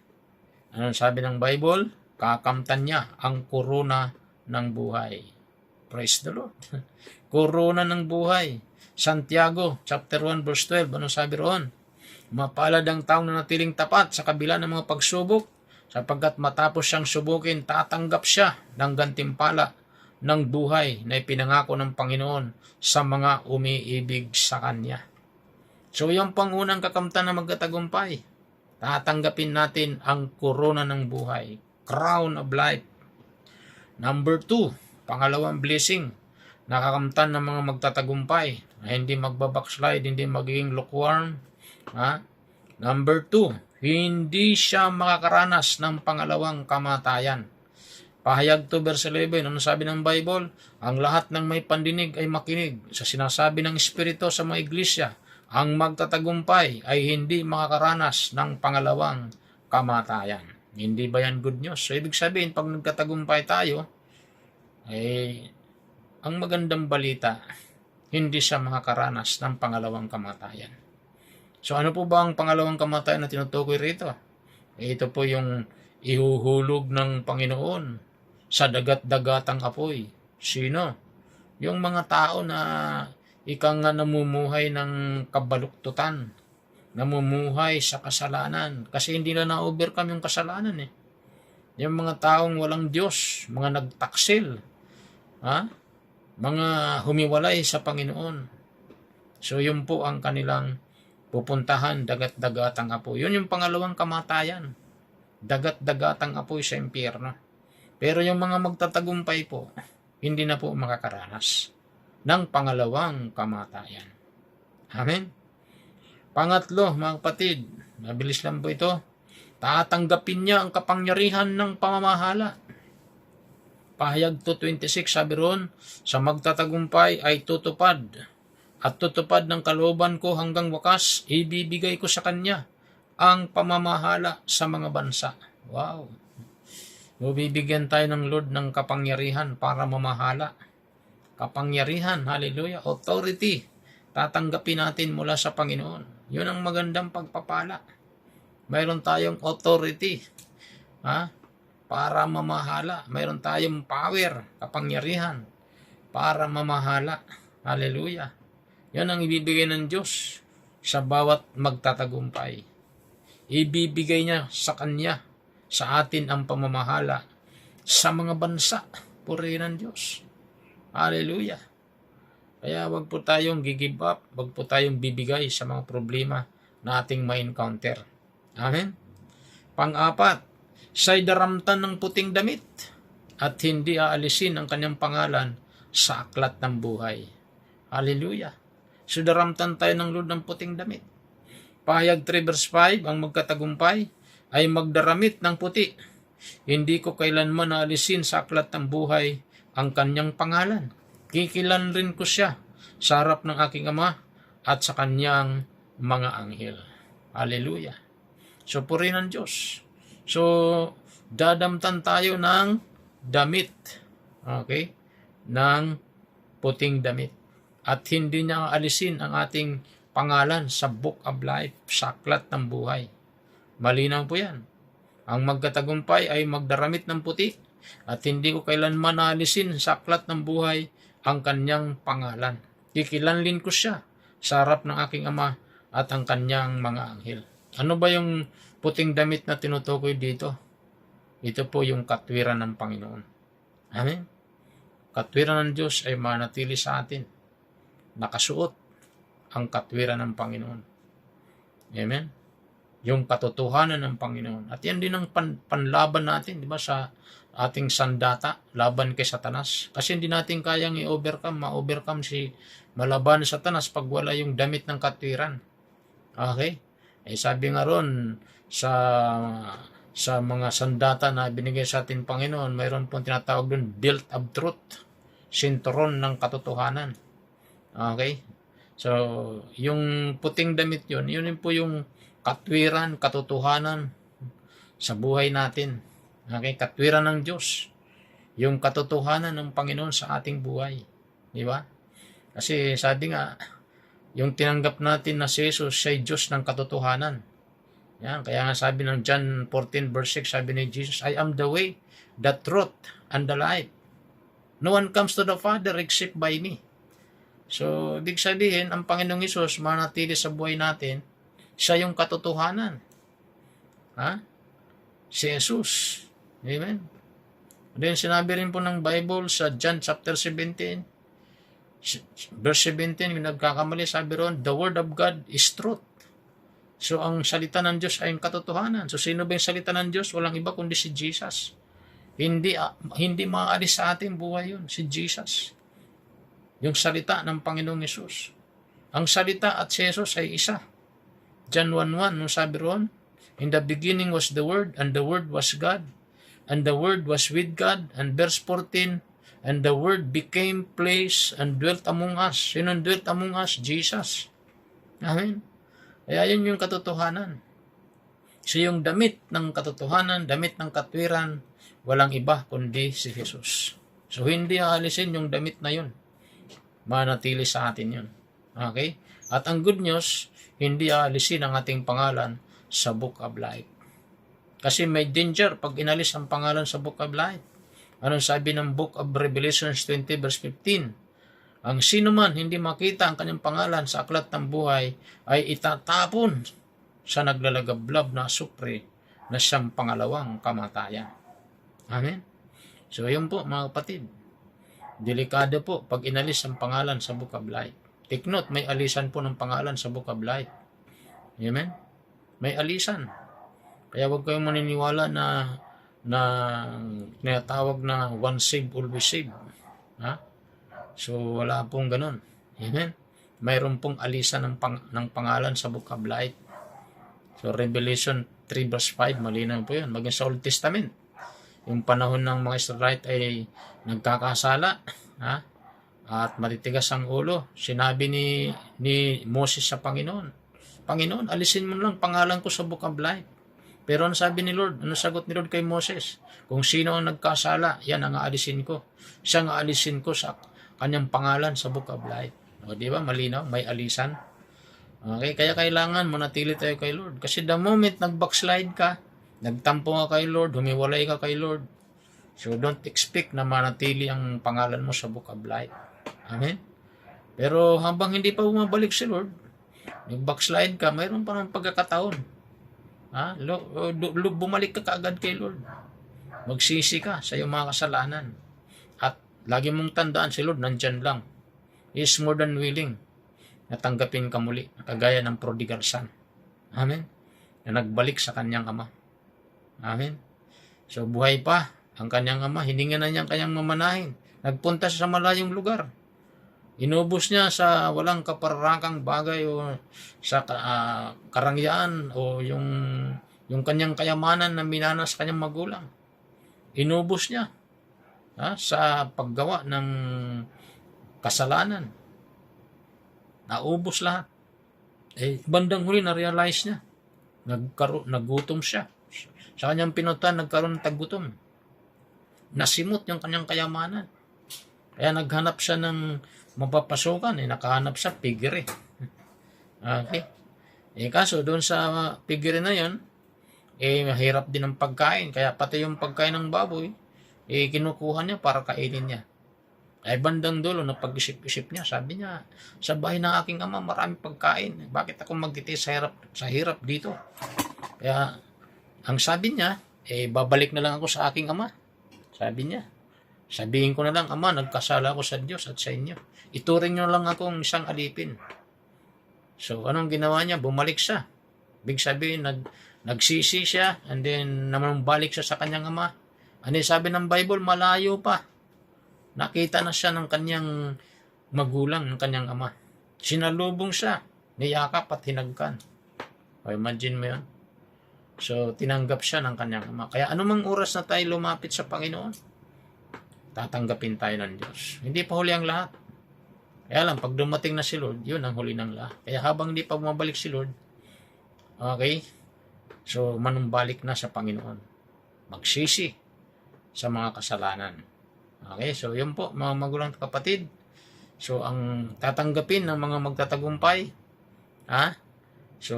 Ano sabi ng Bible? Kakamtan niya ang korona ng buhay. Praise the Lord. Korona ng buhay. Santiago chapter 1 verse 12. Ano sabi roon? Mapalad ang taong nanatiling tapat sa kabila ng mga pagsubok, sapagkat matapos siyang subukin, tatanggap siya ng gantimpala ng buhay na ipinangako ng Panginoon sa mga umiibig sa Kanya. So yung pangunang kakamtan na magtatagumpay, tatanggapin natin ang korona ng buhay, crown of life. Number 2, pangalawang blessing, nakakamtan ng mga magtatagumpay na hindi magbabackslide, hindi magiging lukewarm. Number 2, hindi siya makakaranas ng pangalawang kamatayan. Pahayag 2 verse 11, ano sabi ng Bible? Ang lahat ng may pandinig ay makinig sa sinasabi ng Espiritu sa mga iglesia. Ang magtatagumpay ay hindi makakaranas ng pangalawang kamatayan. Hindi ba yan good news? So, ibig sabihin, pag nagtatagumpay tayo, ang magandang balita, hindi siya makakaranas ng pangalawang kamatayan. So ano po ba ang pangalawang kamatayan na tinutukoy rito? Ito po yung ihuhulog ng Panginoon sa dagat-dagatang apoy. Sino? Yung mga tao na namumuhay ng kabaluktutan, namumuhay sa kasalanan, kasi hindi na na-overcome yung kasalanan eh. Yung mga taong walang Diyos, mga nagtaksil, mga humiwalay sa Panginoon. So yun po ang kanilang pupuntahan, dagat-dagatang apoy. Yun yung pangalawang kamatayan. Dagat-dagatang apoy sa impyerno. Pero yung mga magtatagumpay po, hindi na po makakaranas ng pangalawang kamatayan. Amen? Pangatlo, mga kapatid, mabilis lang po ito, tatanggapin niya ang kapangyarihan ng pamamahala. Pahayag 2:26, sabi roon, sa magtatagumpay ay tutupad at tutupad ng kalooban ko hanggang wakas, ibibigay ko sa kanya ang pamamahala sa mga bansa. Wow! Bibigyan tayo ng Lord ng kapangyarihan para mamahala. Kapangyarihan, hallelujah, authority, tatanggapin natin mula sa Panginoon. Yun ang magandang pagpapala. Mayroon tayong authority, para mamahala. Mayroon tayong power, kapangyarihan, para mamahala. Hallelujah. Yan ang ibibigay ng Diyos sa bawat magtatagumpay. Ibibigay niya sa Kanya, sa atin ang pamamahala sa mga bansa. Purihin ng Diyos. Hallelujah. Kaya wag po tayong give up, wag po tayong bibigay sa mga problema na ating ma-encounter. Amen? Pang-apat, siya'y daramtan ng puting damit at hindi aalisin ang kanyang pangalan sa aklat ng buhay. Hallelujah. So daramtan tayo ng Lord ng puting damit. Pahayag 3 verse 5, ang magkatagumpay ay magdaramit ng puti. Hindi ko kailanman aalisin sa aklat ng buhay ang kanyang pangalan. Kikilanrin ko siya sa harap ng aking Ama at sa kanyang mga anghel. Hallelujah. So purihin ng Diyos. So dadamtan tayo ng damit. Okay? Ng puting damit. At hindi niya alisin ang ating pangalan sa Book of Life, sa aklat ng buhay. Malinaw po yan. Ang magkatagumpay ay magdaramit ng puti at hindi ko kailanman aalisin sa aklat ng buhay ang kanyang pangalan. Kikilanlin ko siya sa harap ng aking Ama at ang kanyang mga anghel. Ano ba yung puting damit na tinutukoy dito? Ito po yung katwiran ng Panginoon. Amen? Katwiran ng Diyos ay manatili sa atin. Nakasuot ang katwiran ng Panginoon. Amen? Yung katotohanan ng Panginoon. At yan din ang panlaban natin, di ba, sa ating sandata, laban kay Satanas. Kasi hindi natin kayang ma-overcome malaban sa Satanas pag wala yung damit ng katwiran. Okay? Sabi nga ron, sa mga sandata na binigay sa ating Panginoon, mayroon pong tinatawag doon, belt of truth, sinturon ng katotohanan. Okay? So, yung puting damit yun po yung katwiran, katotohanan sa buhay natin. Okay? Katwiran ng Diyos. Yung katotohanan ng Panginoon sa ating buhay. Di ba? Kasi sabi nga, yung tinanggap natin na si Jesus, siya'y Diyos ng katotohanan. Yan, kaya nga sabi ng John 14 verse 6, sabi ni Jesus, I am the way, the truth, and the life. No one comes to the Father except by me. So, ibig sabihin, ang Panginoong Hesus manatili sa buhay natin, siya yung katotohanan. Ha? Si Jesus. Amen? Then, sinabi rin po ng Bible sa John chapter 17, verse 17, yung nagkakamali, sabi ron, the word of God is truth. So, ang salita ng Diyos ay ang katotohanan. So, sino ba yung salita ng Diyos? Walang iba kundi si Jesus. Hindi maalis sa ating buhay yun, si Jesus. Yung salita ng Panginoong Hesus. Ang salita at si Jesus ay isa. John 1:1, nung sabi ron, in the beginning was the Word, and the Word was God, and the Word was with God, and verse 14, and the Word became flesh and dwelt among us. Sino dwelt among us? Jesus. Amen? Kaya yun yung katotohanan. So yung damit ng katotohanan, damit ng katwiran, walang iba kundi si Jesus. So hindi aalisin yung damit na yun. Manatili sa atin yun. Okay? At ang good news, hindi aalisin ang ating pangalan sa Book of Life. Kasi may danger pag inalis ang pangalan sa Book of Life. Anong sabi ng Book of Revelation 20 verse 15? Ang sino man hindi makita ang kanyang pangalan sa aklat ng buhay ay itatapon sa naglalagablab na supre na siyang pangalawang kamatayan. Amen? So yun po mga kapatid. Delikado po pag inalis ang pangalan sa Book of Life. Take note, may alisan po ng pangalan sa Book of Life. Amen? May alisan. Kaya huwag kayong maniniwala na tinatawag na one save, always save. Ha? So, wala pong ganun. Amen? Mayroon pong alisan ng pangalan sa Book of Life. So, Revelation 3 verse 5, malinaw po yun. Maging sa Old Testament. Yung panahon ng mga Israelite ay nagkakasala. Ha? At matitigas ang ulo. Sinabi ni Moses sa Panginoon, Panginoon, alisin mo lang pangalan ko sa Book of Life. Pero ano sabi ni Lord? Ano sagot ni Lord kay Moses? Kung sino ang nagkasala, yan ang aalisin ko. Siya ang aalisin ko sa kanyang pangalan sa Book of Life. O di ba? Malinaw, may alisan. Okay, kaya kailangan manatili tayo kay Lord. Kasi the moment nag-backslide ka, nagtampo ka kay Lord, humiwalay ka kay Lord, so don't expect na manatili ang pangalan mo sa Book of Life. Amen? Pero habang hindi pa bumabalik si Lord, nag-backslide ka, mayroon pa ng pagkakataon. Ha? Bumalik ka kaagad kay Lord. Magsisi ka sa iyong mga kasalanan. At lagi mong tandaan si Lord, nandyan lang. He is more than willing na tanggapin ka muli, kagaya ng prodigal son. Amen? Na nagbalik sa kanyang ama. Amen. So buhay pa ang kanyang ama, hininga na niyang kanyang mamanahin. Nagpunta siya sa malayong lugar. Inubos niya sa walang kaparakang bagay o sa karangyaan o yung kanyang kayamanan na minanas kanyang magulang. Inubos niya sa paggawa ng kasalanan. Naubos lahat. Bandang huli na-realize niya. Nagutom siya. Sa kanyang pinutan, nagkaroon ng tagutom. Nasimot yung kanyang kayamanan. Kaya naghanap siya ng mapapasukan. Nakahanap siya piggery. Okay. Kaso doon sa piggery na yun, mahirap din ang pagkain. Kaya pati yung pagkain ng baboy, kinukuha niya para kainin niya. Bandang dulo, napag-isip-isip niya, sabi niya, sa bahay ng aking ama, maraming pagkain. Bakit ako magtitiis sa hirap dito? Kaya, ang sabi niya, babalik na lang ako sa aking ama. Sabi niya, sabihin ko na lang, Ama, nagkasala ako sa Diyos at sa inyo. Ituring niyo lang akong isang alipin. So, anong ginawa niya? Bumalik siya. Big sabihin, nagsisi siya, and then naman balik siya sa kanyang ama. Ano sabi ng Bible? Malayo pa. Nakita na siya ng kanyang magulang, ng kanyang ama. Sinalubong siya, niyakap at hinagkan. Imagine mo yun. So, tinanggap siya ng kanyang ama. Kaya anumang oras na tayo lumapit sa Panginoon, tatanggapin tayo ng Diyos. Hindi pa huli ang lahat. Kaya lang, pag dumating na si Lord, yun ang huli ng lahat. Kaya habang hindi pa bumabalik si Lord, okay, so manumbalik na sa Panginoon. Magsisi sa mga kasalanan. Okay, so yun po, mga magulang at kapatid. So, ang tatanggapin ng mga magtatagumpay, so,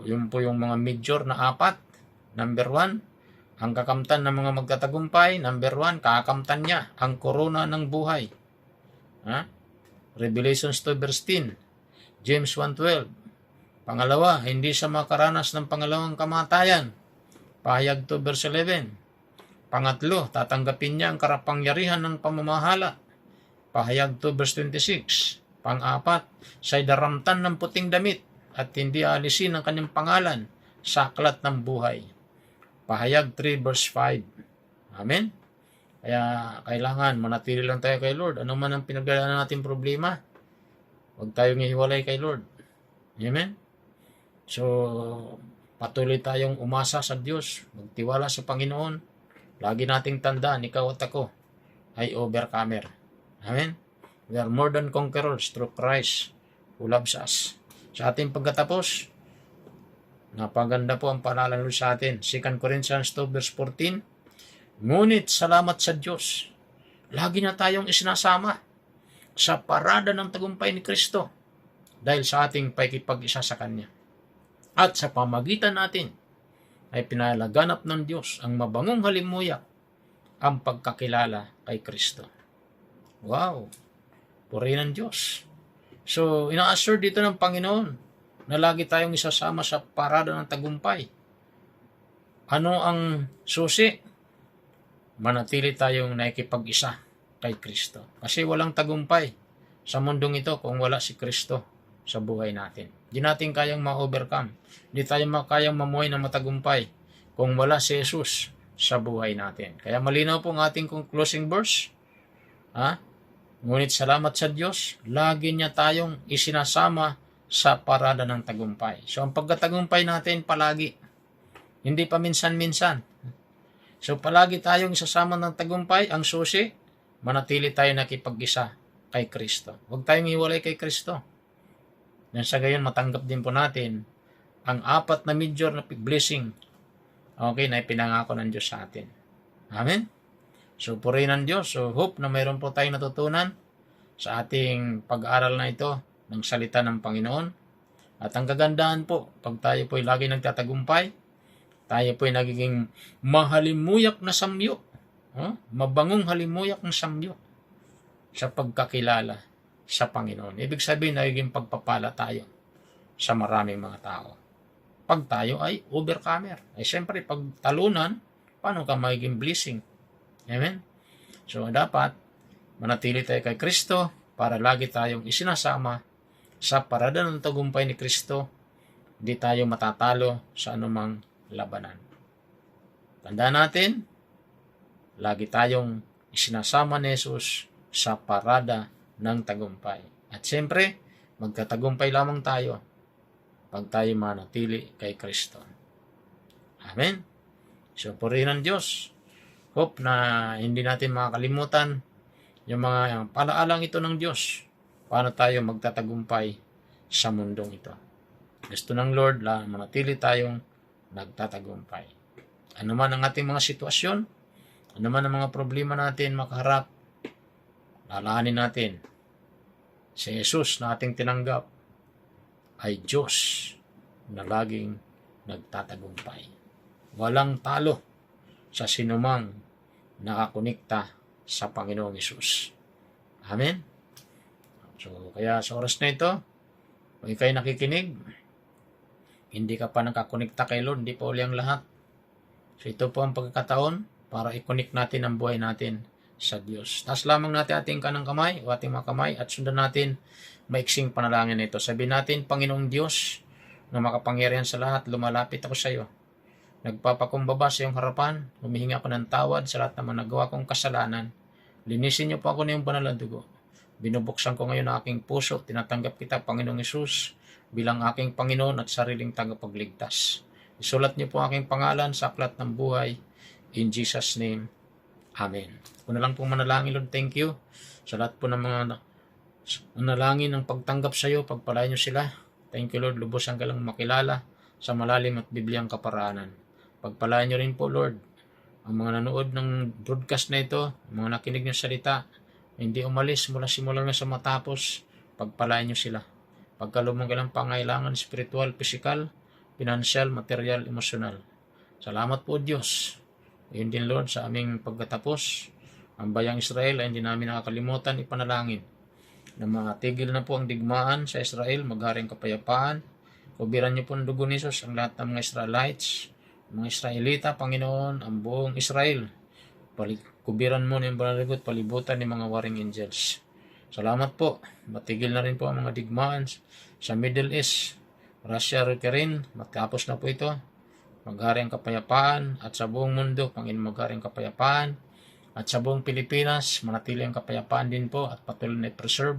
yun po yung mga major na 4. Number 1, ang kakamtan ng mga magtatagumpay. Number 1, kakamtan niya ang korona ng buhay. Revelations 2 verse 10. James 1:12. Pangalawa, hindi siya makaranas ng pangalawang kamatayan. Pahayag 2 verse 11. Pangatlo, tatanggapin niya ang karapangyarihan ng pamamahala. Pahayag 2 verse 26. Pang-apat, siya'y daramtan ng puting damit at hindi alisin ang kanyang pangalan sa aklat ng buhay. Pahayag 3 verse 5. Amen? Kaya kailangan manatili lang tayo kay Lord. Ano man ang pinagdadaanan natin problema, huwag tayong ihiwalay kay Lord. Amen? So, patuloy tayong umasa sa Diyos. Magtiwala sa Panginoon. Lagi nating tandaan, ikaw at ako ay overcomer. Amen? We are more than conquerors through Christ who loves us. Sa ating pagkatapos, napaganda po ang paalala sa atin. 2 Corinthians 2 verse 14. Ngunit salamat sa Diyos, lagi na tayong isinasama sa parada ng tagumpay ni Kristo dahil sa ating pakikipag-isa sa Kanya. At sa pamagitan natin ay pinalaganap ng Diyos ang mabangong halimuyak, ang pagkakilala kay Kristo. Wow! Purihin ng Diyos. So, ina-assure dito ng Panginoon na lagi tayong isasama sa parada ng tagumpay. Ano ang susi? Manatili tayong nakikipag-isa kay Kristo. Kasi walang tagumpay sa mundong ito kung wala si Kristo sa buhay natin. Hindi natin kayang ma-overcome. Hindi tayo kayang mamuhay ng matagumpay kung wala si Jesus sa buhay natin. Kaya malinaw po ang ating closing verse. Ngunit salamat sa Diyos, lagi niya tayong isinasama sa parada ng tagumpay. So ang pagkatagumpay natin palagi, hindi pa minsan-minsan. So palagi tayong isasama ng tagumpay, ang susi, manatili tayo nakipag-isa kay Kristo. Huwag tayong iwalay kay Kristo. Nang sa gayon matanggap din po natin ang 4 na major na blessing, okay, na ipinangako ng Diyos sa atin. Amen? So purihin ng Diyos. So hope na mayroon po tayong natutunan sa ating pag-aaral na ito ng salita ng Panginoon. At ang kagandahan po, pag tayo po ay lagi nagtatagumpay, tayo po ay nagiging mahalimuyak na samyo. Mabangong halimuyak ng samyo sa pagkakilala sa Panginoon. Ibig sabihin, nagiging pagpapala tayo sa maraming mga tao. Pag tayo ay overcomer. Siyempre, pag talunan, paano ka magiging blessing? Amen? So, dapat manatili tayo kay Kristo para lagi tayong isinasama sa parada ng tagumpay ni Kristo. Hindi tayo matatalo sa anumang labanan. Tandaan natin, lagi tayong isinasama ni Jesus sa parada ng tagumpay. At siyempre, magtatagumpay lamang tayo pag tayo manatili kay Kristo. Amen. So, purihin ng Diyos. Hope na hindi natin makakalimutan yung mga palaalang ito ng Diyos. Paano tayo magtatagumpay sa mundong ito. Gusto ng Lord na manatili tayong nagtatagumpay. Ano man ang ating mga sitwasyon, ano man ang mga problema natin makaharap, lalahanin natin. Si Jesus na ating tinanggap ay Diyos na laging nagtatagumpay. Walang talo sa sinumang nakakonekta sa Panginoong Hesus. Amen? So, kaya sa oras na ito, kung ikaw'y nakikinig, hindi ka pa nakakonekta kay Lord, hindi pa uli ang lahat. So, ito po ang pagkakataon para i-connect natin ang buhay natin sa Diyos. Taas lamang natin ating kanang kamay o ating mga kamay at sundan natin maiksing panalangin nito. Sabihin natin, Panginoong Diyos na makapangyarihan sa lahat, lumalapit ako sa iyo. Nagpapakumbaba sa iyong harapan, humihinga ako ng tawad sa lahat ng nagawa kong kasalanan. Linisin niyo po ako na iyong banal na dugo. Binubuksan ko ngayon ang aking puso, tinatanggap kita, Panginoong Hesus, bilang aking Panginoon at sariling tagapagligtas. Isulat niyo po ang aking pangalan sa aklat ng buhay. In Jesus' name, Amen. Kung na lang po manalangin, Lord, thank you. Sa lahat po ng mga manalangin ng pagtanggap sa iyo, pagpalain niyo sila. Thank you, Lord, lubos ang galang makilala sa malalim at bibliyang kaparaanan. Pagpalain niyo rin po, Lord, ang mga nanood ng broadcast na ito, ang mga nakinig ng salita, hindi umalis mula simula na sa matapos, pagpalain niyo sila. Pagkalumang kailang pangailangan, spiritual, physical, financial, material, emotional. Salamat po, Diyos. Yun din, Lord, sa aming pagkatapos, ang bayang Israel ay hindi namin nakakalimutan ipanalangin na matigil na po ang digmaan sa Israel, magharing kapayapaan. Kubiran niyo po ng dugo ni Jesus ang lahat ng mga Israelites, mga Israelita, Panginoon, ang buong Israel. Kubiran mo ng banalagot, palibutan ng mga warring angels. Salamat po. Matigil na rin po ang mga digmaan sa Middle East, Russia, Ukraine. Matapos na po ito. Magharing kapayapaan at sa buong mundo, Panginoon, magharing kapayapaan. At sa buong Pilipinas, manatili ang kapayapaan din po at patuloy na preserve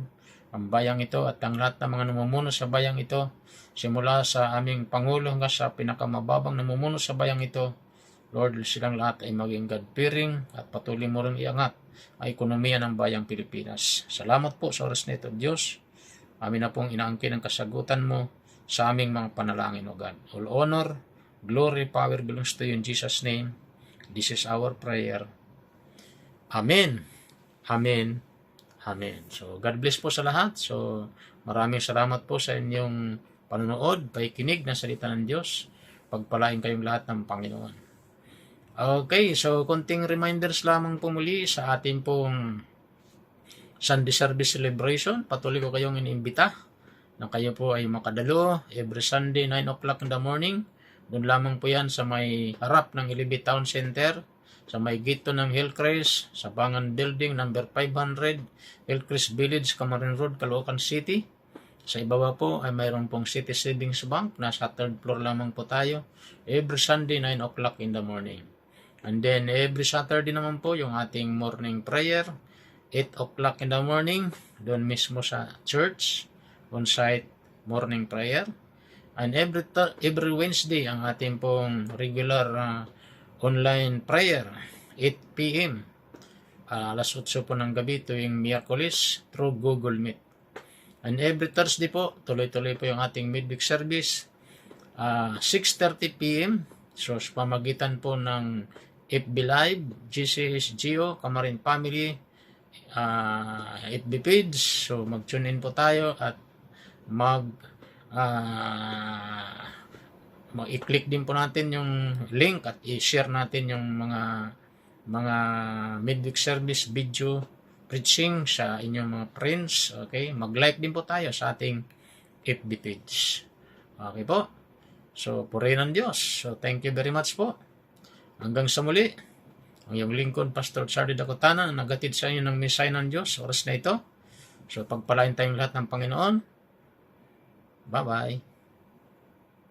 ang bayang ito at ang lahat ng mga namumuno sa bayang ito, simula sa aming Pangulo hanggang sa pinakamababang namumuno sa bayang ito. Lord, silang lahat ay maging God-fearing at patuloy mo rin iangat ang ekonomiya ng bayang Pilipinas. Salamat po sa oras na ito, Diyos. Amin na pong inaangkin ang kasagutan mo sa aming mga panalangin, O God. All honor, glory, power belongs to you in Jesus' name. This is our prayer. Amen. Amen. Amen. So, God bless po sa lahat. So, maraming salamat po sa inyong panonood, pakikinig ng salita ng Diyos. Pagpalain kayong lahat ng Panginoon. Okay, so konting reminders lamang po muli sa ating pong Sunday Service Celebration. Patuloy ko kayong iniimbita na kayo po ay makadalo every Sunday 9 o'clock in the morning. Doon lamang po yan sa may harap ng Ilibit Town Center, sa may gate ng Hillcrest, sa Bangan Building number 500, Hillcrest Village, Camarin Road, Caloocan City. Sa ibaba po ay mayroon pong City Savings Bank. Nasa 3rd floor lamang po tayo. Every Sunday 9 o'clock in the morning. And then every Saturday naman po yung ating morning prayer. 8 o'clock in the morning. Doon mismo sa church. On-site morning prayer. And every Wednesday ang ating pong regular online prayer. 8 p.m. Alas 8 po ng gabi tuwing Miyerkules through Google Meet. And every Thursday po, tuloy-tuloy po yung ating midweek service. 6:30 p.m. So, sa pamagitan po ng FB Live, GCSGO, Camarin Family, FB page. So, mag-tune in po tayo at i-click din po natin yung link at i-share natin yung mga midweek service video preaching sa inyong mga friends. Okay, mag-like din po tayo sa ating FB page. Okay po. So, purihin ng Diyos. So, thank you very much po. Hanggang sa muli, ang iyong lingkod, Pastor Charlie Dacotana, na nagatid sa inyo ng mensahe ng Diyos oras na ito. So, pagpalain tayong lahat ng Panginoon. Bye-bye.